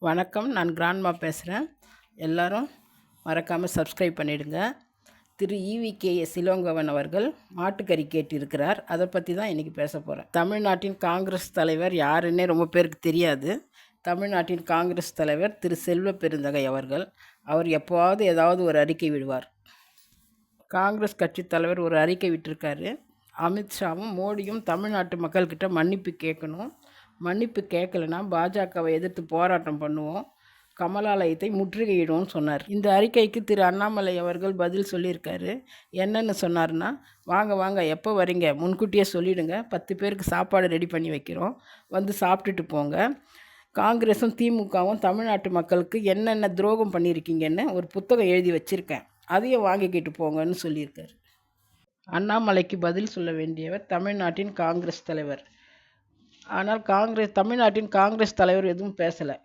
வணக்கம். நான் கிராண்ட்மா பேசுகிறேன். எல்லாரும் மறக்காமல் சப்ஸ்கிரைப் பண்ணிவிடுங்க. திரு ஈவிகேஎஸ் இளங்கோவன் அவர்கள் மாட்டுக்கறி கேட்டிருக்கிறார். அதை பற்றி தான் இன்றைக்கி பேச போகிறேன். தமிழ்நாட்டின் காங்கிரஸ் தலைவர் யாருன்னே ரொம்ப பேருக்கு தெரியாது. தமிழ்நாட்டின் காங்கிரஸ் தலைவர் திரு செல்வ பெருந்தகை அவர்கள். அவர் எப்போவாவது ஏதாவது ஒரு அறிக்கை விடுவார். காங்கிரஸ் கட்சி தலைவர் ஒரு அறிக்கை விட்டிருக்காரு. அமித்ஷாவும் மோடியும் தமிழ்நாட்டு மக்கள்கிட்ட மன்னிப்பு கேட்கணும். மன்னிப்பு கேட்கலைன்னா பாஜகவை எதிர்த்து போராட்டம் பண்ணுவோம், கமலாலயத்தை முற்றுகையிடுவோம்னு சொன்னார். இந்த அறிக்கைக்கு திரு அண்ணாமலை அவர்கள் பதில் சொல்லியிருக்காரு. என்னென்னு சொன்னார்னா, வாங்க எப்போ வரீங்க, முன்கூட்டியே சொல்லிவிடுங்க, 10 பேருக்கு சாப்பாடு ரெடி பண்ணி வைக்கிறோம், வந்து சாப்பிட்டுட்டு போங்க. காங்கிரஸும் திமுகவும் தமிழ்நாட்டு மக்களுக்கு என்னென்ன துரோகம் பண்ணியிருக்கீங்கன்னு ஒரு புத்தகம் எழுதி வச்சுருக்கேன், அதையும் வாங்கிக்கிட்டு போங்கன்னு சொல்லியிருக்காரு. அண்ணாமலைக்கு பதில் சொல்ல வேண்டியவர் தமிழ்நாட்டின் காங்கிரஸ் தலைவர். ஆனால் தமிழ்நாட்டின் காங்கிரஸ் தலைவர் எதுவும் பேசலை.